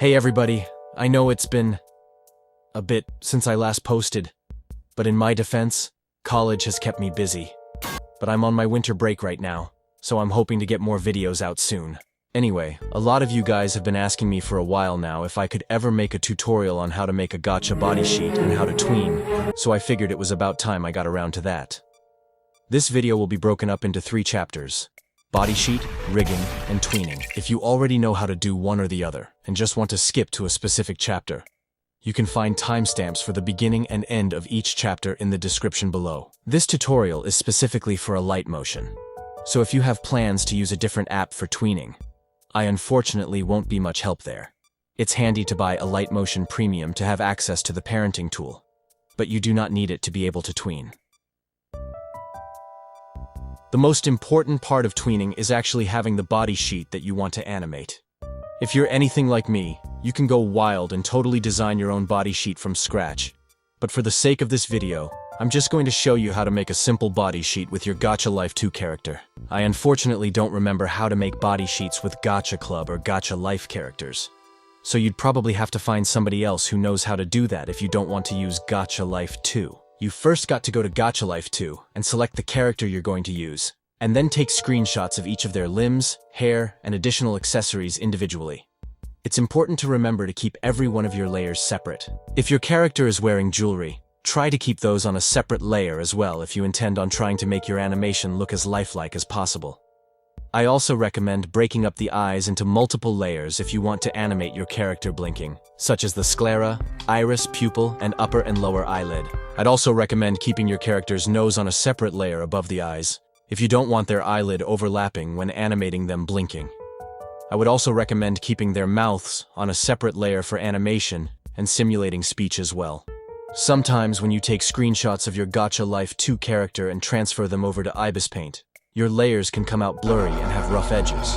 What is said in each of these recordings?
Hey everybody, I know it's been a bit since I last posted, but in my defense, college has kept me busy. But I'm on my winter break right now, so I'm hoping to get more videos out soon. Anyway, a lot of you guys have been asking me for a while now if I could ever make a tutorial on how to make a gacha body sheet and how to tween, so I figured it was about time I got around to that. This video will be broken up into 3 chapters: body sheet, rigging, and tweening. If you already know how to do one or the other, and just want to skip to a specific chapter, you can find timestamps for the beginning and end of each chapter in the description below. This tutorial is specifically for Alight motion, so if you have plans to use a different app for tweening, I unfortunately won't be much help there. It's handy to buy Alight Motion Premium to have access to the parenting tool, but you do not need it to be able to tween. The most important part of tweening is actually having the body sheet that you want to animate. If you're anything like me, you can go wild and totally design your own body sheet from scratch. But for the sake of this video, I'm just going to show you how to make a simple body sheet with your Gacha Life 2 character. I unfortunately don't remember how to make body sheets with Gacha Club or Gacha Life characters, so you'd probably have to find somebody else who knows how to do that if you don't want to use Gacha Life 2. You first got to go to Gacha Life 2 and select the character you're going to use, and then take screenshots of each of their limbs, hair, and additional accessories individually. It's important to remember to keep every one of your layers separate. If your character is wearing jewelry, try to keep those on a separate layer as well if you intend on trying to make your animation look as lifelike as possible. I also recommend breaking up the eyes into multiple layers if you want to animate your character blinking, such as the sclera, iris, pupil, and upper and lower eyelid. I'd also recommend keeping your character's nose on a separate layer above the eyes, if you don't want their eyelid overlapping when animating them blinking. I would also recommend keeping their mouths on a separate layer for animation and simulating speech as well. Sometimes when you take screenshots of your Gacha Life 2 character and transfer them over to Ibis Paint, your layers can come out blurry and have rough edges.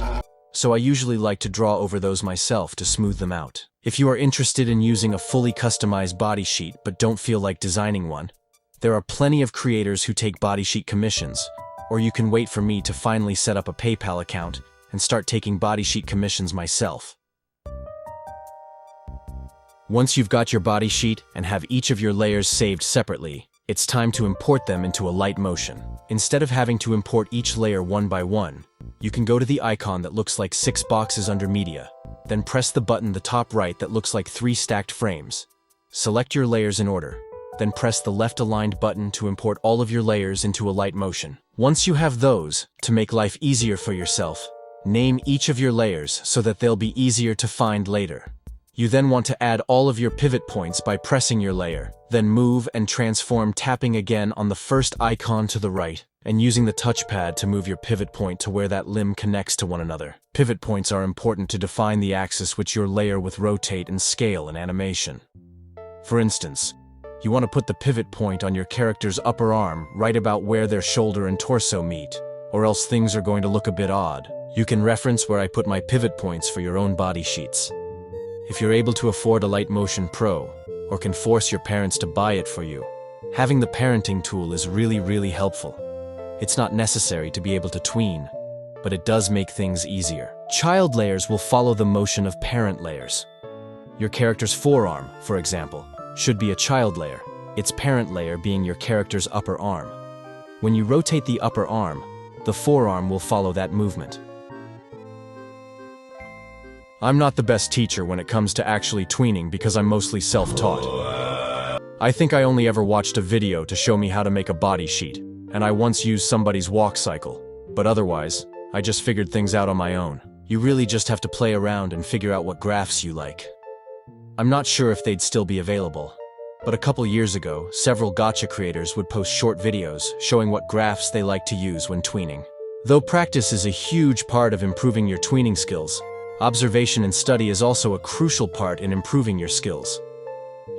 So I usually like to draw over those myself to smooth them out. If you are interested in using a fully customized body sheet but don't feel like designing one, there are plenty of creators who take body sheet commissions, or you can wait for me to finally set up a PayPal account and start taking body sheet commissions myself. Once you've got your body sheet and have each of your layers saved separately, it's time to import them into Alight Motion. Instead of having to import each layer one by one, you can go to the icon that looks like 6 boxes under Media, then press the button the top right that looks like 3 stacked frames. Select your layers in order, then press the left-aligned button to import all of your layers into Alight Motion. Once you have those, to make life easier for yourself, name each of your layers so that they'll be easier to find later. You then want to add all of your pivot points by pressing your layer, then move and transform tapping again on the first icon to the right, and using the touchpad to move your pivot point to where that limb connects to one another. Pivot points are important to define the axis which your layer will rotate and scale in animation. For instance, you want to put the pivot point on your character's upper arm right about where their shoulder and torso meet, or else things are going to look a bit odd. You can reference where I put my pivot points for your own body sheets. If you're able to afford Alight Motion Pro, or can force your parents to buy it for you, having the parenting tool is really helpful. It's not necessary to be able to tween, but it does make things easier. Child layers will follow the motion of parent layers. Your character's forearm, for example, should be a child layer, its parent layer being your character's upper arm. When you rotate the upper arm, the forearm will follow that movement. I'm not the best teacher when it comes to actually tweening because I'm mostly self-taught. I think I only ever watched a video to show me how to make a body sheet, and I once used somebody's walk cycle, but otherwise, I just figured things out on my own. You really just have to play around and figure out what graphs you like. I'm not sure if they'd still be available, but a couple years ago, several gacha creators would post short videos showing what graphs they like to use when tweening. Though practice is a huge part of improving your tweening skills, observation and study is also a crucial part in improving your skills.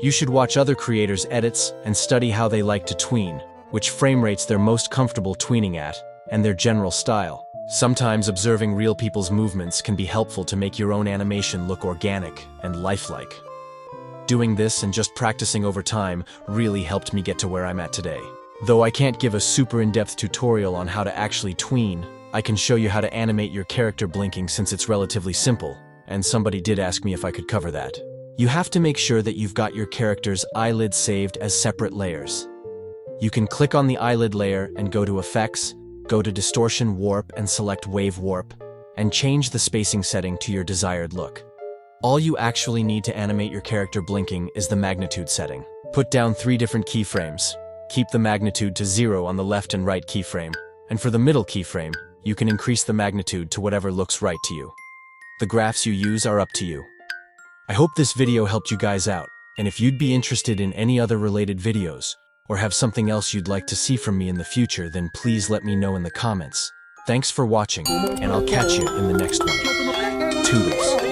You should watch other creators' edits and study how they like to tween, which frame rates they're most comfortable tweening at, and their general style. Sometimes observing real people's movements can be helpful to make your own animation look organic and lifelike. Doing this and just practicing over time really helped me get to where I'm at today. Though I can't give a super in-depth tutorial on how to actually tween, I can show you how to animate your character blinking since it's relatively simple, and somebody did ask me if I could cover that. You have to make sure that you've got your character's eyelid saved as separate layers. You can click on the eyelid layer and go to Effects, go to Distortion Warp and select Wave Warp, and change the spacing setting to your desired look. All you actually need to animate your character blinking is the magnitude setting. Put down 3 different keyframes. Keep the magnitude to 0 on the left and right keyframe, and for the middle keyframe, you can increase the magnitude to whatever looks right to you. The graphs you use are up to you. I hope this video helped you guys out, and if you'd be interested in any other related videos, or have something else you'd like to see from me in the future, then please let me know in the comments. Thanks for watching, and I'll catch you in the next one. Toodles.